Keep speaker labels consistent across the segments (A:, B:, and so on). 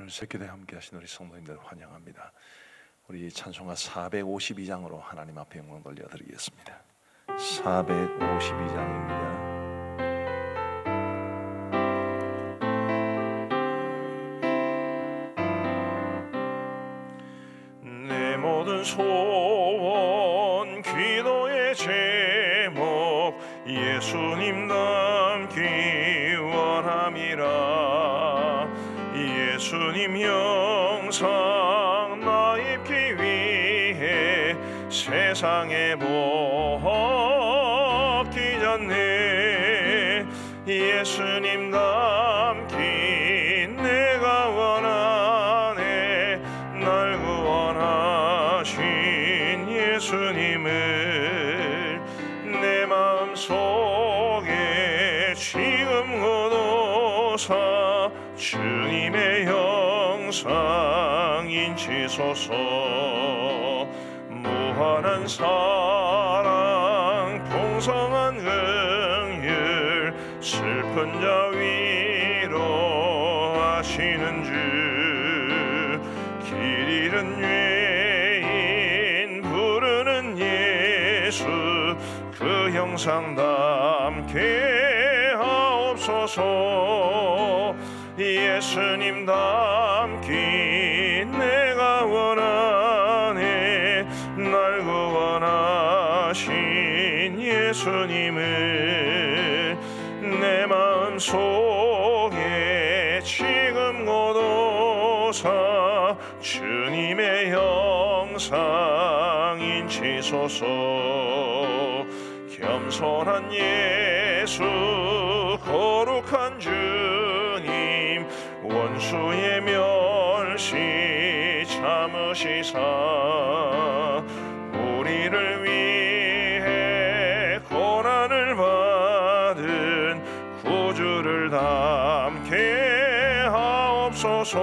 A: 오늘 새교대 함께 하신 우리 성도님들 환영합니다. 우리 찬송가 452장으로 하나님 앞에 영광 돌려드리겠습니다. 452장입니다. 내 모든 소원 기도의 제목 예수님 닮기 원함이라. 예수님 영상 나 입기 위해 세상에 벗기 전에 예수님 닮기 내가 원하네. 날 구원하신 예수님을 내 마음속에 지금 고도사 주님의 형상 인치소서. 무한한 사랑 풍성한 긍휼 슬픈 자 위로하시는 주. 길 잃은 죄인 부르는 예수 그 형상 담게 하옵소서. 예수님 닮기 내가 원하네. 날 구원하신 예수님을 내 마음속에 지금 고도사 주님의 형상 인치소서. 겸손한 예수 거룩한 주님 원수의 멸시 참으시사 우리를 위해 고난을 받은 구주를 담게 하옵소서.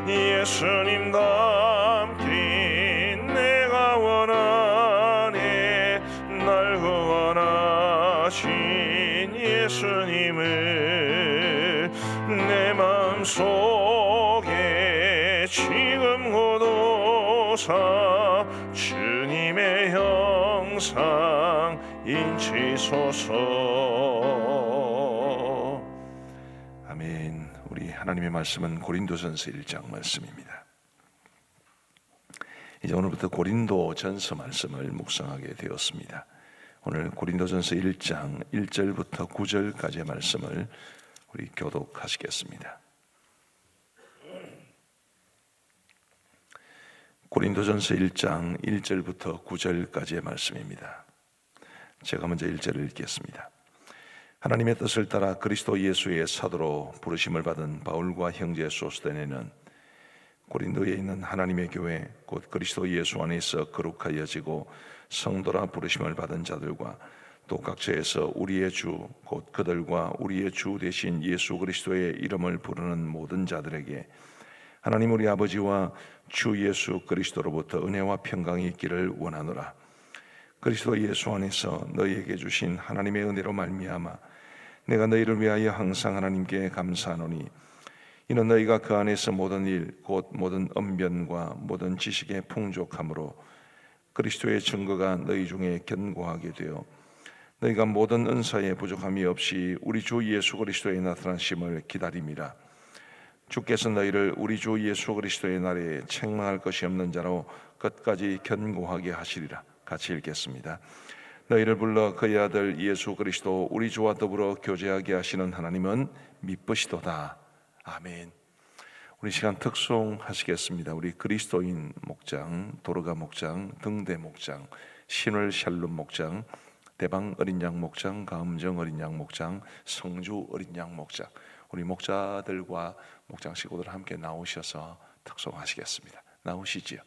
A: 예수님 닮기 내가 원하네. 날 구원하신 예수님을 내 마음속에 지금 고도사 주님의 형상 인치소서. 아멘. 우리 하나님의 말씀은 고린도전서 1장 말씀입니다. 이제 오늘부터 고린도전서 말씀을 묵상하게 되었습니다. 오늘 고린도전서 1장 1절부터 9절까지의 말씀을 우리 교독하시겠습니다. 고린도전서 1장 1절부터 9절까지의 말씀입니다. 제가 먼저 1절을 읽겠습니다. 하나님의 뜻을 따라 그리스도 예수의 사도로 부르심을 받은 바울과 형제 소스데네는 고린도에 있는 하나님의 교회 곧 그리스도 예수 안에서 거룩하여지고 성도라 부르심을 받은 자들과 또 각처에서 우리의 주 곧 그들과 우리의 주 되신 예수 그리스도의 이름을 부르는 모든 자들에게 하나님 우리 아버지와 주 예수 그리스도로부터 은혜와 평강이 있기를 원하노라. 그리스도 예수 안에서 너희에게 주신 하나님의 은혜로 말미암아 내가 너희를 위하여 항상 하나님께 감사하노니 이는 너희가 그 안에서 모든 일 곧 모든 언변과 모든 지식의 풍족함으로 그리스도의 증거가 너희 중에 견고하게 되어 너희가 모든 은사에 부족함이 없이 우리 주 예수 그리스도의 나타나심을 기다림이라. 주께서 너희를 우리 주 예수 그리스도의 날에 책망할 것이 없는 자로 끝까지 견고하게 하시리라. 같이 읽겠습니다. 너희를 불러 그의 아들 예수 그리스도 우리 주와 더불어 교제하게 하시는 하나님은 미쁘시도다. 아멘. 우리 시간 특송하시겠습니다. 우리 그리스도인 목장, 도르가 목장, 등대 목장, 신월 샬롬 목장, 대방 어린 양 목장, 가음정 어린 양 목장, 성주 어린 양 목장, 우리 목자들과 목장 식구들 함께 나오셔서 특송하시겠습니다. 나오시지요.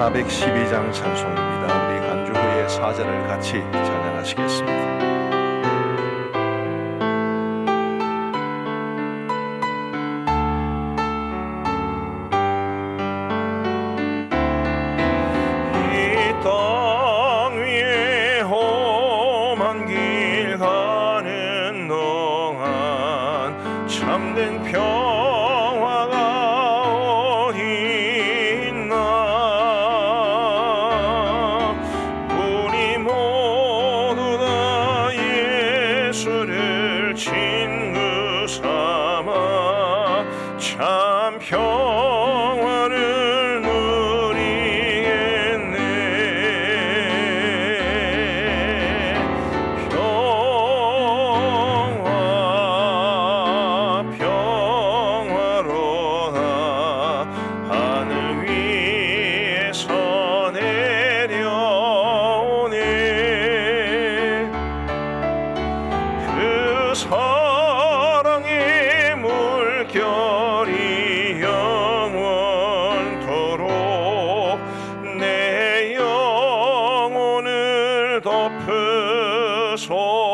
A: 412장 찬송입니다. 우리 간주 후에 사절을 같이 찬양하시겠습니다.
B: 참된 평화가 어디 있나. 우리 모두 다 예수를 친구 삼아 참 평화를 누리겠네. 사랑의 물결이 영원토록 내 영혼을 덮으소서.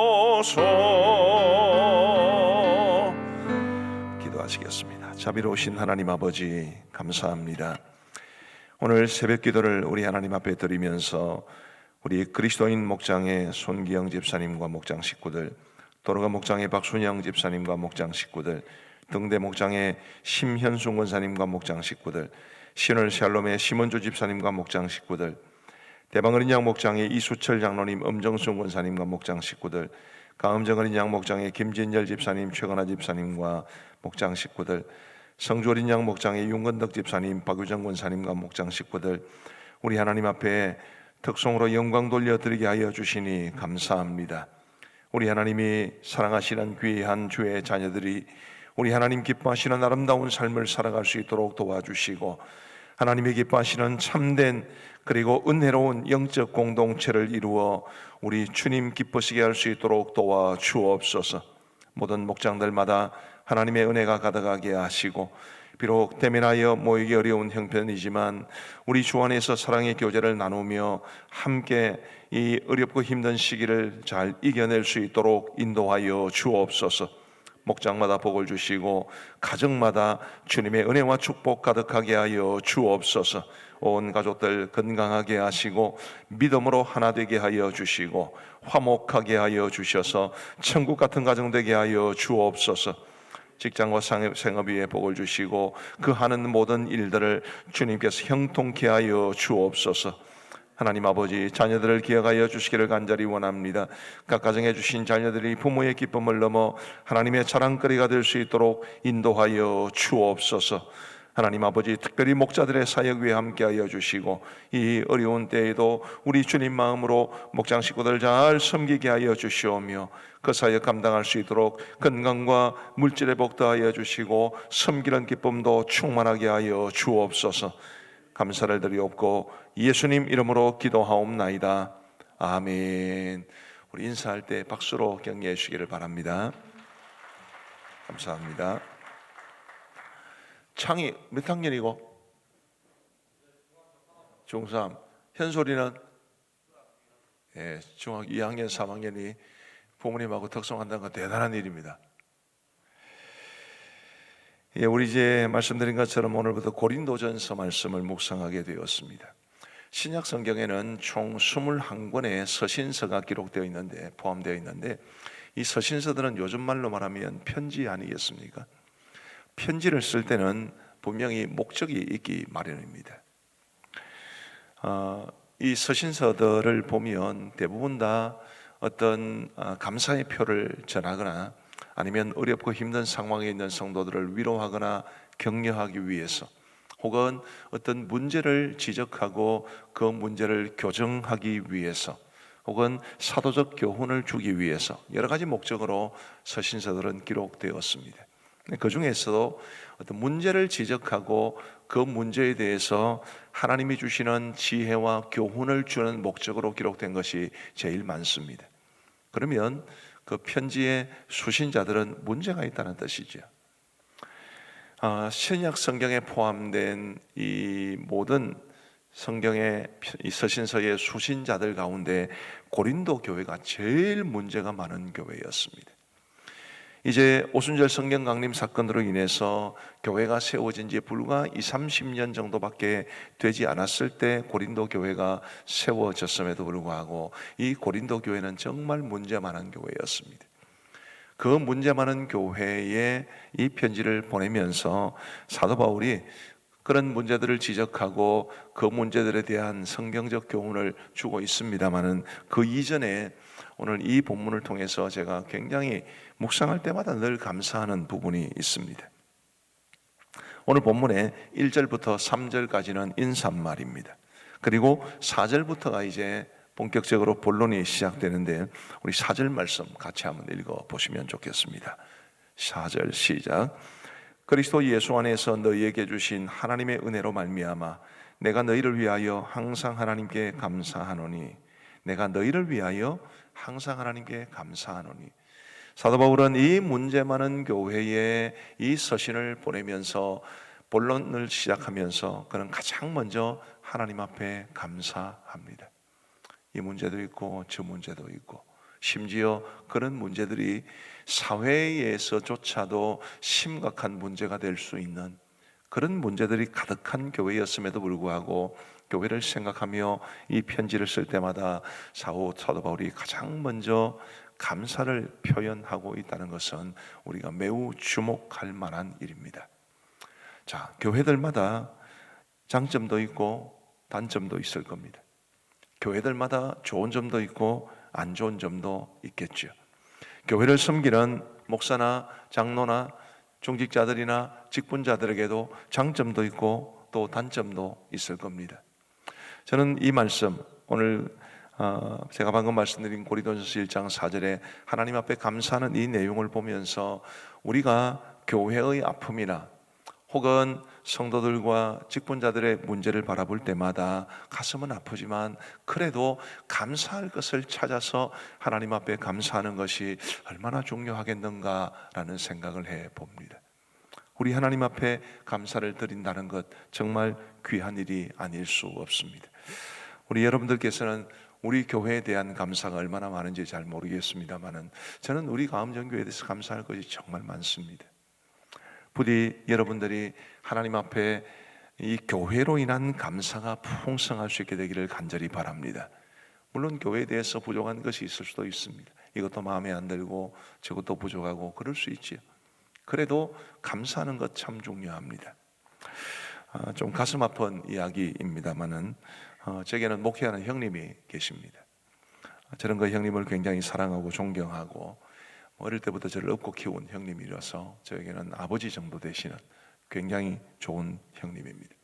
A: 기도하시겠습니다. 자비로우신 하나님 아버지, 감사합니다. 오늘 새벽 기도를 우리 하나님 앞에 드리면서 우리 그리스도인 목장의 손기영 집사님과 목장 식구들, 도로가 목장의 박순영 집사님과 목장 식구들, 등대 목장의 심현순 권사님과 목장 식구들, 신월 샬롬의 심원주 집사님과 목장 식구들, 대방어린 양 목장의 이수철 장로님, 엄정순 권사님과 목장 식구들, 가음정 어린 양 목장의 김진열 집사님, 최건아 집사님과 목장 식구들, 성주 어린 양 목장의 윤건덕 집사님, 박유정 권사님과 목장 식구들, 우리 하나님 앞에 특송으로 영광 돌려드리게 하여 주시니 감사합니다. 우리 하나님이 사랑하시는 귀한 주의 자녀들이 우리 하나님 기뻐하시는 아름다운 삶을 살아갈 수 있도록 도와주시고, 하나님이 기뻐하시는 참된 그리고 은혜로운 영적 공동체를 이루어 우리 주님 기쁘시게 할 수 있도록 도와주옵소서. 모든 목장들마다 하나님의 은혜가 가득하게 하시고, 비록 대면하여 모이기 어려운 형편이지만 우리 주 안에서 사랑의 교제를 나누며 함께 이 어렵고 힘든 시기를 잘 이겨낼 수 있도록 인도하여 주옵소서. 목장마다 복을 주시고 가정마다 주님의 은혜와 축복 가득하게 하여 주옵소서. 온 가족들 건강하게 하시고 믿음으로 하나 되게 하여 주시고 화목하게 하여 주셔서 천국 같은 가정 되게 하여 주옵소서. 직장과 생업 위에 복을 주시고 그 하는 모든 일들을 주님께서 형통케 하여 주옵소서. 하나님 아버지, 자녀들을 기억하여 주시기를 간절히 원합니다. 각 가정에 주신 자녀들이 부모의 기쁨을 넘어 하나님의 자랑거리가 될 수 있도록 인도하여 주옵소서. 하나님 아버지, 특별히 목자들의 사역 위에 함께하여 주시고 이 어려운 때에도 우리 주님 마음으로 목장 식구들 잘 섬기게 하여 주시오며 그 사역 감당할 수 있도록 건강과 물질의 복도 하여 주시고 섬기는 기쁨도 충만하게 하여 주옵소서. 감사를 드리옵고 예수님 이름으로 기도하옵나이다. 아멘. 우리 인사할 때 박수로 격려해 주시기를 바랍니다. 감사합니다. 창이 몇 학년이고? 중3. 현솔이는? 예, 중학교 2학년, 3학년이 부모님하고 특성한다는 건 대단한 일입니다. 예, 우리 이제 말씀드린 것처럼 오늘부터 고린도전서 말씀을 묵상하게 되었습니다. 신약 성경에는 총 21권의 서신서가 기록되어 있는데, 포함되어 있는데, 이 서신서들은 요즘 말로 말하면 편지 아니겠습니까? 편지를 쓸 때는 분명히 목적이 있기 마련입니다. 이 서신서들을 보면 대부분 다 어떤 감사의 표를 전하거나 아니면 어렵고 힘든 상황에 있는 성도들을 위로하거나 격려하기 위해서, 혹은 어떤 문제를 지적하고 그 문제를 교정하기 위해서, 혹은 사도적 교훈을 주기 위해서 여러 가지 목적으로 서신서들은 기록되었습니다. 그 중에서도 어떤 문제를 지적하고 그 문제에 대해서 하나님이 주시는 지혜와 교훈을 주는 목적으로 기록된 것이 제일 많습니다. 그러면 그 편지의 수신자들은 문제가 있다는 뜻이죠. 신약 성경에 포함된 이 모든 성경의 이 서신서의 수신자들 가운데 고린도 교회가 제일 문제가 많은 교회였습니다. 이제 오순절 성경 강림 사건으로 인해서 교회가 세워진 지 불과 30년 정도밖에 되지 않았을 때 고린도 교회가 세워졌음에도 불구하고 이 고린도 교회는 정말 문제 많은 교회였습니다. 그 문제 많은 교회에 이 편지를 보내면서 사도 바울이 그런 문제들을 지적하고 그 문제들에 대한 성경적 교훈을 주고 있습니다마는 그 이전에 오늘 이 본문을 통해서 제가 굉장히 묵상할 때마다 늘 감사하는 부분이 있습니다. 오늘 본문의 1절부터 3절까지는 인사말입니다. 그리고 4절부터가 이제 본격적으로 본론이 시작되는데 우리 4절 말씀 같이 한번 읽어보시면 좋겠습니다. 4절 시작. 그리스도 예수 안에서 너희에게 주신 하나님의 은혜로 말미암아 내가 너희를 위하여 항상 하나님께 감사하노니 내가 너희를 위하여 항상 하나님께 감사하노니. 사도 바울은 이 문제 많은 교회에 이 서신을 보내면서 본론을 시작하면서 그는 가장 먼저 하나님 앞에 감사합니다. 이 문제도 있고 저 문제도 있고 심지어 그런 문제들이 사회에서조차도 심각한 문제가 될 수 있는 그런 문제들이 가득한 교회였음에도 불구하고 교회를 생각하며 이 편지를 쓸 때마다 사도 바울이 가장 먼저 감사를 표현하고 있다는 것은 우리가 매우 주목할 만한 일입니다. 자, 교회들마다 장점도 있고 단점도 있을 겁니다. 교회들마다 좋은 점도 있고 안 좋은 점도 있겠죠. 교회를 섬기는 목사나 장로나 중직자들이나 직분자들에게도 장점도 있고 또 단점도 있을 겁니다. 저는 이 말씀 오늘 제가 방금 말씀드린 고린도전서 1장 4절에 하나님 앞에 감사하는 이 내용을 보면서 우리가 교회의 아픔이나 혹은 성도들과 직분자들의 문제를 바라볼 때마다 가슴은 아프지만 그래도 감사할 것을 찾아서 하나님 앞에 감사하는 것이 얼마나 중요하겠는가라는 생각을 해봅니다. 우리 하나님 앞에 감사를 드린다는 것 정말 귀한 일이 아닐 수 없습니다. 우리 여러분들께서는 우리 교회에 대한 감사가 얼마나 많은지 잘 모르겠습니다만은 저는 우리 가음정교회에 대해서 감사할 것이 정말 많습니다. 부디 여러분들이 하나님 앞에 이 교회로 인한 감사가 풍성할 수 있게 되기를 간절히 바랍니다. 물론 교회에 대해서 부족한 것이 있을 수도 있습니다. 이것도 마음에 안 들고 저것도 부족하고 그럴 수 있지요. 그래도 감사하는 것 참 중요합니다. 좀 가슴 아픈 이야기입니다만은 제게는 목회하는 형님이 계십니다. 저는 그 형님을 굉장히 사랑하고 존경하고 어릴 때부터 저를 업고 키운 형님이라서 저에게는 아버지 정도 되시는 굉장히 좋은 형님입니다.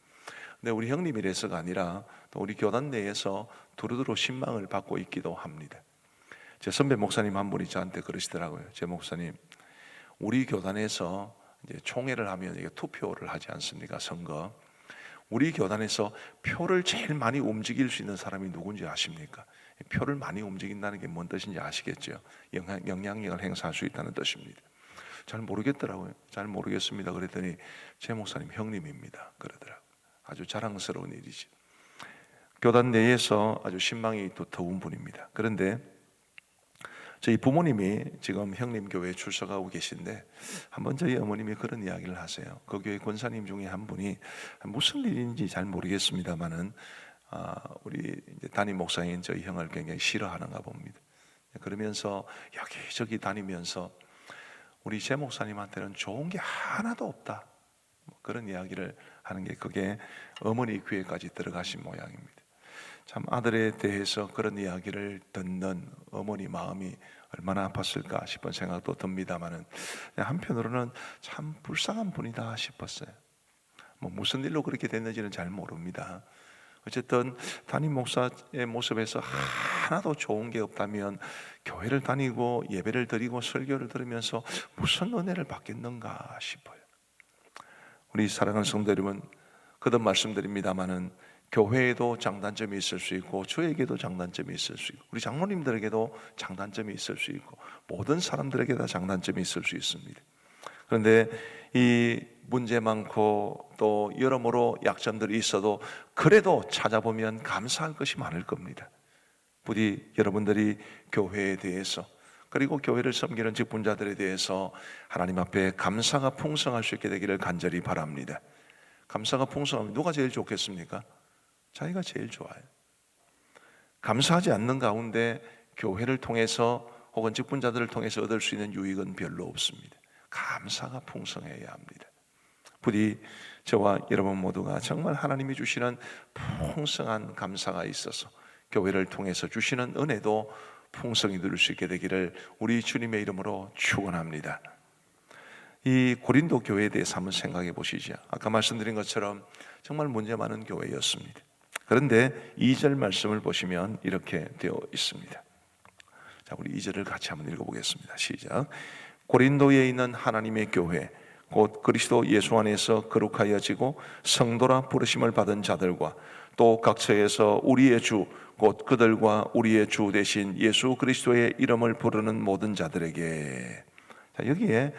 A: 근데 우리 형님이라서가 아니라 또 우리 교단 내에서 두루두루 신망을 받고 있기도 합니다. 제 선배 목사님 한 분이 저한테 그러시더라고요. 제 목사님, 우리 교단에서 이제 총회를 하면 이게 투표를 하지 않습니까? 선거. 우리 교단에서 표를 제일 많이 움직일 수 있는 사람이 누군지 아십니까? 표를 많이 움직인다는 게 뭔 뜻인지 아시겠죠? 영향력을 행사할 수 있다는 뜻입니다. 잘 모르겠더라고요. 잘 모르겠습니다. 그랬더니 제 목사님 형님입니다. 그러더라고요. 아주 자랑스러운 일이지. 교단 내에서 아주 신망이 또 더운 분입니다. 그런데 저희 부모님이 지금 형님 교회에 출석하고 계신데 한번 저희 어머님이 그런 이야기를 하세요. 그 교회 권사님 중에 한 분이 무슨 일인지 잘 모르겠습니다만은 우리 이제 담임 목사인 저희 형을 굉장히 싫어하는가 봅니다. 그러면서 여기저기 다니면서 우리 제 목사님한테는 좋은 게 하나도 없다. 그런 이야기를 하는 게 그게 어머니 귀에까지 들어가신 모양입니다. 참 아들에 대해서 그런 이야기를 듣는 어머니 마음이 얼마나 아팠을까 싶은 생각도 듭니다만은 한편으로는 참 불쌍한 분이다 싶었어요. 뭐 무슨 일로 그렇게 됐는지는 잘 모릅니다. 어쨌든 담임 목사의 모습에서 하나도 좋은 게 없다면 교회를 다니고 예배를 드리고 설교를 들으면서 무슨 은혜를 받겠는가 싶어요. 우리 사랑하는 성도 여러분, 거듭 말씀드립니다마는 교회에도 장단점이 있을 수 있고 저에게도 장단점이 있을 수 있고 우리 장로님들에게도 장단점이 있을 수 있고 모든 사람들에게 다 장단점이 있을 수 있습니다. 그런데 이 문제 많고 또 여러모로 약점들이 있어도 그래도 찾아보면 감사할 것이 많을 겁니다. 부디 여러분들이 교회에 대해서 그리고 교회를 섬기는 직분자들에 대해서 하나님 앞에 감사가 풍성할 수 있게 되기를 간절히 바랍니다. 감사가 풍성하면 누가 제일 좋겠습니까? 자기가 제일 좋아요. 감사하지 않는 가운데 교회를 통해서 혹은 직분자들을 통해서 얻을 수 있는 유익은 별로 없습니다. 감사가 풍성해야 합니다. 부디 저와 여러분 모두가 정말 하나님이 주시는 풍성한 감사가 있어서 교회를 통해서 주시는 은혜도 풍성히 누릴 수 있게 되기를 우리 주님의 이름으로 축원합니다. 이 고린도 교회에 대해서 한번 생각해 보시죠. 아까 말씀드린 것처럼 정말 문제 많은 교회였습니다. 그런데 2절 말씀을 보시면 이렇게 되어 있습니다. 자, 우리 2절을 같이 한번 읽어보겠습니다. 시작. 고린도에 있는 하나님의 교회 곧 그리스도 예수 안에서 거룩하여지고 성도라 부르심을 받은 자들과 또 각처에서 우리의 주 곧 그들과 우리의 주 대신 예수 그리스도의 이름을 부르는 모든 자들에게. 자, 여기에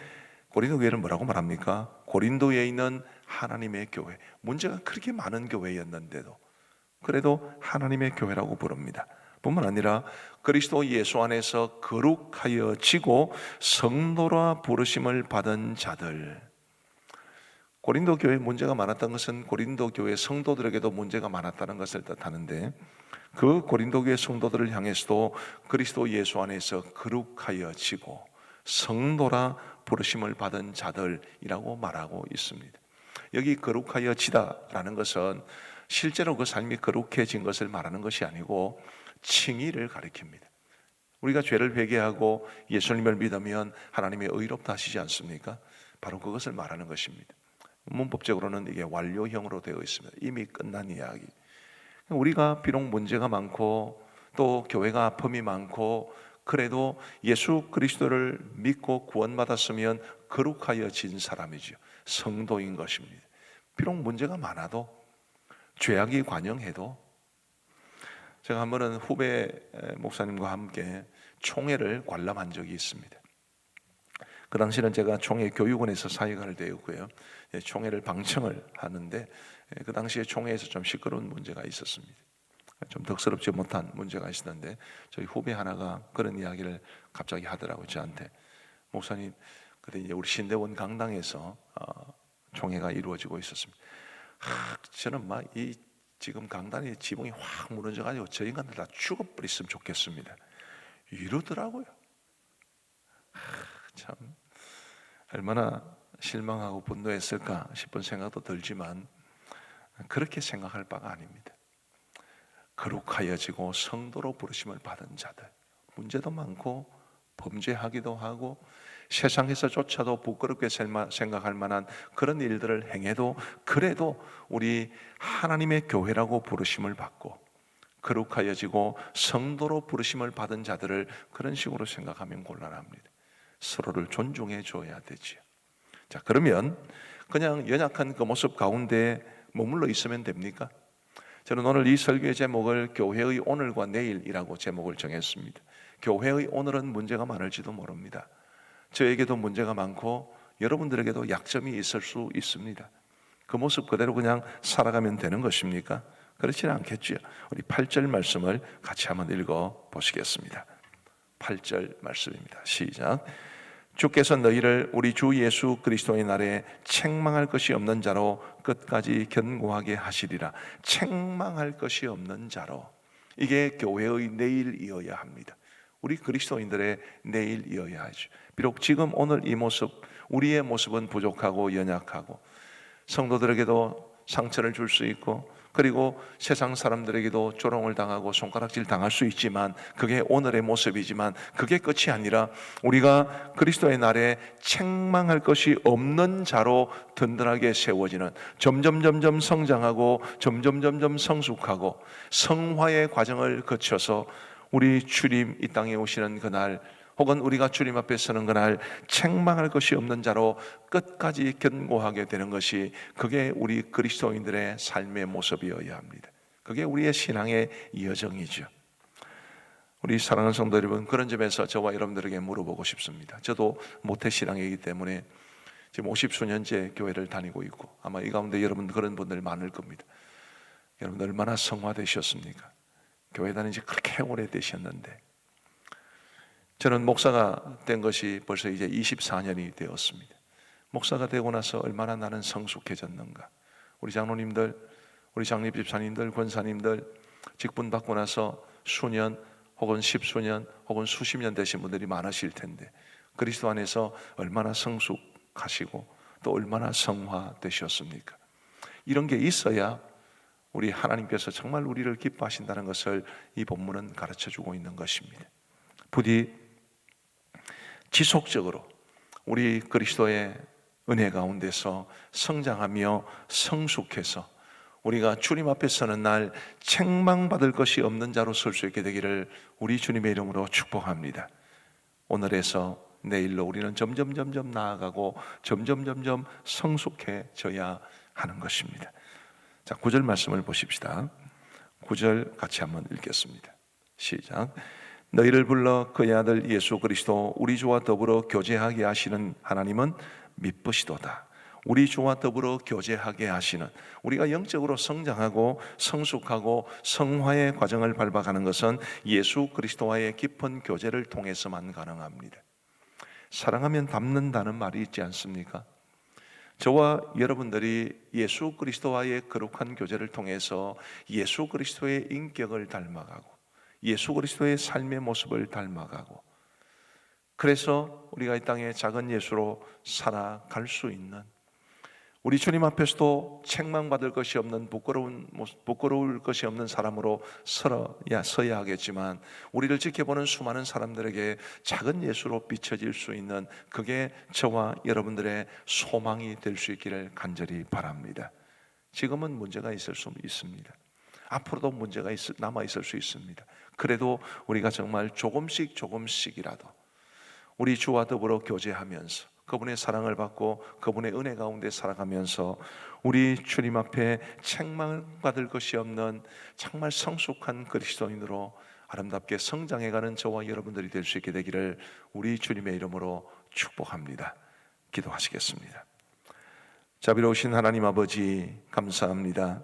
A: 고린도 교회를 뭐라고 말합니까? 고린도에 있는 하나님의 교회. 문제가 그렇게 많은 교회였는데도 그래도 하나님의 교회라고 부릅니다. 뿐만 아니라 그리스도 예수 안에서 거룩하여지고 성도라 부르심을 받은 자들. 고린도 교회에 문제가 많았던 것은 고린도 교회 성도들에게도 문제가 많았다는 것을 뜻하는데 그 고린도 교회 성도들을 향해서도 그리스도 예수 안에서 거룩하여지고 성도라 부르심을 받은 자들이라고 말하고 있습니다. 여기 거룩하여지다라는 것은 실제로 그 삶이 거룩해진 것을 말하는 것이 아니고 칭의를 가리킵니다. 우리가 죄를 회개하고 예수님을 믿으면 하나님이 의롭다 하시지 않습니까? 바로 그것을 말하는 것입니다. 문법적으로는 이게 완료형으로 되어 있습니다. 이미 끝난 이야기. 우리가 비록 문제가 많고 또 교회가 아픔이 많고 그래도 예수 그리스도를 믿고 구원받았으면 거룩하여진 사람이죠. 성도인 것입니다. 비록 문제가 많아도 죄악이 관영해도 제가 한 번은 후배 목사님과 함께 총회를 관람한 적이 있습니다. 그 당시는 제가 총회 교육원에서 사역을 되었고요. 총회를 방청을 하는데 그 당시에 총회에서 좀 시끄러운 문제가 있었습니다. 좀 덕스럽지 못한 문제가 있었는데 저희 후배 하나가 그런 이야기를 갑자기 하더라고요. 저한테 목사님, 그때 이제 우리 신대원 강당에서 총회가 이루어지고 있었습니다. 저는 막 이 지금 강단의 지붕이 확 무너져가지고 저 인간들 다 죽어버렸으면 좋겠습니다. 이러더라고요. 참 얼마나 실망하고 분노했을까 싶은 생각도 들지만 그렇게 생각할 바가 아닙니다. 거룩하여지고 성도로 부르심을 받은 자들, 문제도 많고 범죄하기도 하고 세상에서조차도 부끄럽게 생각할 만한 그런 일들을 행해도 그래도 우리 하나님의 교회라고 부르심을 받고 거룩하여지고 성도로 부르심을 받은 자들을 그런 식으로 생각하면 곤란합니다. 서로를 존중해 줘야 되지요. 자, 그러면 그냥 연약한 그 모습 가운데 머물러 있으면 됩니까? 저는 오늘 이 설교의 제목을 교회의 오늘과 내일이라고 제목을 정했습니다. 교회의 오늘은 문제가 많을지도 모릅니다. 저에게도 문제가 많고 여러분들에게도 약점이 있을 수 있습니다. 그 모습 그대로 그냥 살아가면 되는 것입니까? 그렇지는 않겠죠. 우리 8절 말씀을 같이 한번 읽어 보시겠습니다. 8절 말씀입니다. 시작. 주께서 너희를 우리 주 예수 그리스도의 날에 책망할 것이 없는 자로 끝까지 견고하게 하시리라. 책망할 것이 없는 자로. 이게 교회의 내일이어야 합니다. 우리 그리스도인들의 내일이어야 하죠. 비록 지금 오늘 이 모습, 우리의 모습은 부족하고 연약하고 성도들에게도 상처를 줄 수 있고 그리고 세상 사람들에게도 조롱을 당하고 손가락질 당할 수 있지만 그게 오늘의 모습이지만 그게 끝이 아니라 우리가 그리스도의 날에 책망할 것이 없는 자로 든든하게 세워지는 점점 성장하고 점점 성숙하고 성화의 과정을 거쳐서 우리 주님 이 땅에 오시는 그날 혹은 우리가 주님 앞에 서는 그날 책망할 것이 없는 자로 끝까지 견고하게 되는 것이 그게 우리 그리스도인들의 삶의 모습이어야 합니다. 그게 우리의 신앙의 여정이죠. 우리 사랑하는 성도 여러분, 그런 점에서 저와 여러분들에게 물어보고 싶습니다. 저도 모태신앙이기 때문에 지금 50수년째 교회를 다니고 있고 아마 이 가운데 여러분 그런 분들 많을 겁니다. 여러분 얼마나 성화되셨습니까? 교회 다닌 지 그렇게 오래되셨는데 저는 목사가 된 것이 벌써 이제 24년이 되었습니다. 목사가 되고 나서 얼마나 나는 성숙해졌는가. 우리 장로님들, 우리 장립집사님들, 권사님들 직분 받고 나서 수년 혹은 십수년 혹은 수십 년 되신 분들이 많으실 텐데 그리스도 안에서 얼마나 성숙하시고 또 얼마나 성화되셨습니까? 이런 게 있어야 우리 하나님께서 정말 우리를 기뻐하신다는 것을 이 본문은 가르쳐주고 있는 것입니다. 부디 지속적으로 우리 그리스도의 은혜 가운데서 성장하며 성숙해서 우리가 주님 앞에 서는 날 책망받을 것이 없는 자로 설 수 있게 되기를 우리 주님의 이름으로 축복합니다. 오늘에서 내일로 우리는 점점 나아가고 점점 성숙해져야 하는 것입니다. 자, 9절 말씀을 보십시다. 9절 같이 한번 읽겠습니다. 시작. 너희를 불러 그의 아들 예수 그리스도 우리 주와 더불어 교제하게 하시는 하나님은 미쁘시도다. 우리 주와 더불어 교제하게 하시는, 우리가 영적으로 성장하고 성숙하고 성화의 과정을 밟아가는 것은 예수 그리스도와의 깊은 교제를 통해서만 가능합니다. 사랑하면 닮는다는 말이 있지 않습니까? 저와 여러분들이 예수 그리스도와의 거룩한 교제를 통해서 예수 그리스도의 인격을 닮아가고 예수 그리스도의 삶의 모습을 닮아가고, 그래서 우리가 이 땅에 작은 예수로 살아갈 수 있는, 우리 주님 앞에서도 책망받을 것이 없는 부끄러울 것이 없는 사람으로 서야 하겠지만 우리를 지켜보는 수많은 사람들에게 작은 예수로 비춰질 수 있는, 그게 저와 여러분들의 소망이 될 수 있기를 간절히 바랍니다. 지금은 문제가 있을 수 있습니다. 앞으로도 문제가 남아 있을 수 있습니다. 그래도 우리가 정말 조금씩이라도 우리 주와 더불어 교제하면서 그분의 사랑을 받고 그분의 은혜 가운데 살아가면서 우리 주님 앞에 책망받을 것이 없는 정말 성숙한 그리스도인으로 아름답게 성장해가는 저와 여러분들이 될 수 있게 되기를 우리 주님의 이름으로 축복합니다. 기도하시겠습니다. 자비로우신 하나님 아버지, 감사합니다.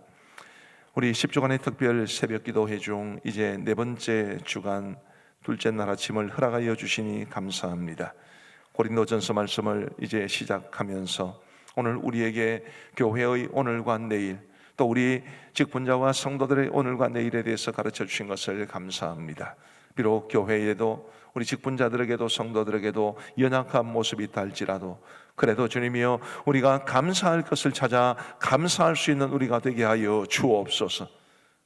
A: 우리 10주간의 특별 새벽기도회 중 이제 네 번째 주간 둘째 날 아침을 허락하여 주시니 감사합니다. 고린도전서 말씀을 이제 시작하면서 오늘 우리에게 교회의 오늘과 내일, 또 우리 직분자와 성도들의 오늘과 내일에 대해서 가르쳐 주신 것을 감사합니다. 비록 교회에도 우리 직분자들에게도 성도들에게도 연약한 모습이 있다 할지라도 그래도 주님이여 우리가 감사할 것을 찾아 감사할 수 있는 우리가 되게 하여 주옵소서.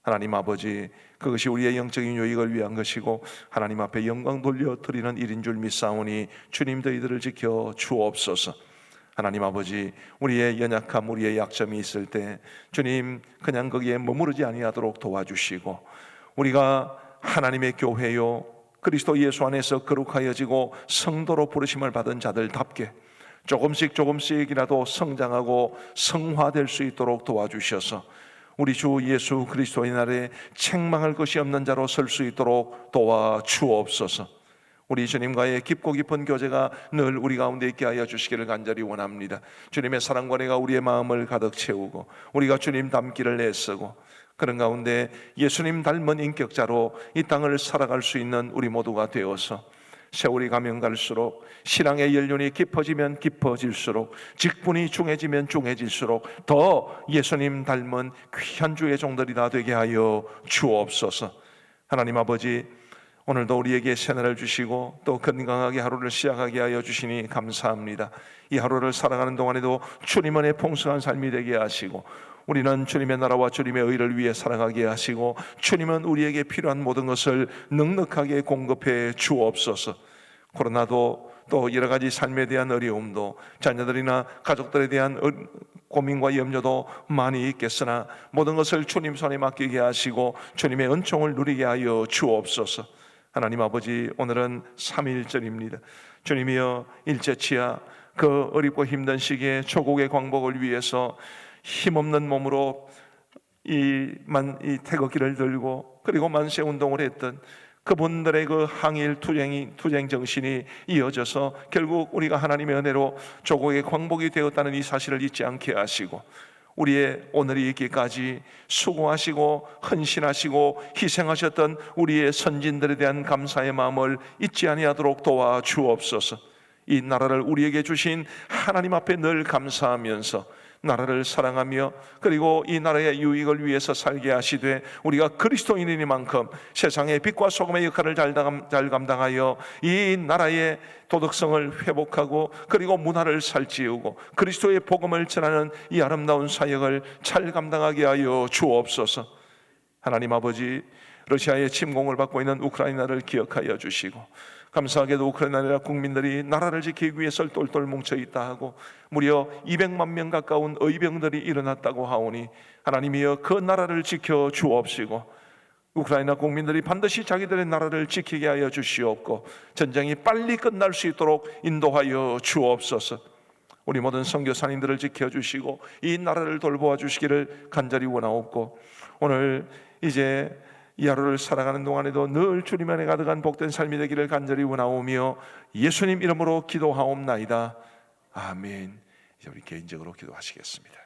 A: 하나님 아버지, 그것이 우리의 영적인 유익을 위한 것이고 하나님 앞에 영광 돌려드리는 일인 줄 믿사오니 주님 저희들을 지켜 주옵소서. 하나님 아버지, 우리의 연약함, 우리의 약점이 있을 때 주님 그냥 거기에 머무르지 아니하도록 도와주시고, 우리가 하나님의 교회요 그리스도 예수 안에서 거룩하여지고 성도로 부르심을 받은 자들답게 조금씩이라도 성장하고 성화될 수 있도록 도와주셔서 우리 주 예수 그리스도의 날에 책망할 것이 없는 자로 설 수 있도록 도와주옵소서. 우리 주님과의 깊고 깊은 교제가 늘 우리 가운데 있게 하여 주시기를 간절히 원합니다. 주님의 사랑과 은혜가 우리의 마음을 가득 채우고 우리가 주님 닮기를 애쓰고 그런 가운데 예수님 닮은 인격자로 이 땅을 살아갈 수 있는 우리 모두가 되어서 세월이 가면 갈수록 신앙의 연륜이 깊어지면 깊어질수록 직분이 중해지면 중해질수록 더 예수님 닮은 귀한 주의 종들이 다 되게 하여 주옵소서. 하나님 아버지, 오늘도 우리에게 새날을 주시고 또 건강하게 하루를 시작하게 하여 주시니 감사합니다. 이 하루를 살아가는 동안에도 주님 안에 풍성한 삶이 되게 하시고 우리는 주님의 나라와 주님의 의를 위해 살아가게 하시고 주님은 우리에게 필요한 모든 것을 넉넉하게 공급해 주옵소서. 코로나도 또 여러 가지 삶에 대한 어려움도 자녀들이나 가족들에 대한 고민과 염려도 많이 있겠으나 모든 것을 주님 손에 맡기게 하시고 주님의 은총을 누리게 하여 주옵소서. 하나님 아버지, 오늘은 3.1절입니다. 주님이여 일제치야 그 어렵고 힘든 시기에 조국의 광복을 위해서 힘없는 몸으로 이 태극기를 들고 그리고 만세 운동을 했던 그분들의 그 항일 투쟁 정신이 이어져서 결국 우리가 하나님의 은혜로 조국의 광복이 되었다는 이 사실을 잊지 않게 하시고, 우리의 오늘이 있기까지 수고하시고 헌신하시고 희생하셨던 우리의 선진들에 대한 감사의 마음을 잊지 아니하도록 도와주옵소서. 이 나라를 우리에게 주신 하나님 앞에 늘 감사하면서 나라를 사랑하며, 그리고 이 나라의 유익을 위해서 살게 하시되, 우리가 그리스도인이니만큼 세상의 빛과 소금의 역할을 잘 감당하여 이 나라의 도덕성을 회복하고, 그리고 문화를 살찌우고 그리스도의 복음을 전하는 이 아름다운 사역을 잘 감당하게 하여 주옵소서. 하나님 아버지, 러시아의 침공을 받고 있는 우크라이나를 기억하여 주시고, 감사하게도 우크라이나 국민들이 나라를 지키기 위해서 똘똘 뭉쳐있다 하고 무려 200만 명 가까운 의병들이 일어났다고 하오니, 하나님이여 그 나라를 지켜 주옵시고, 우크라이나 국민들이 반드시 자기들의 나라를 지키게 하여 주시옵고, 전쟁이 빨리 끝날 수 있도록 인도하여 주옵소서. 우리 모든 선교사님들을 지켜주시고 이 나라를 돌보아 주시기를 간절히 원하옵고, 오늘 이제 이 하루를 살아가는 동안에도 늘 주님 안에 가득한 복된 삶이 되기를 간절히 원하오며 예수님 이름으로 기도하옵나이다. 아멘. 이제 우리 개인적으로 기도하시겠습니다.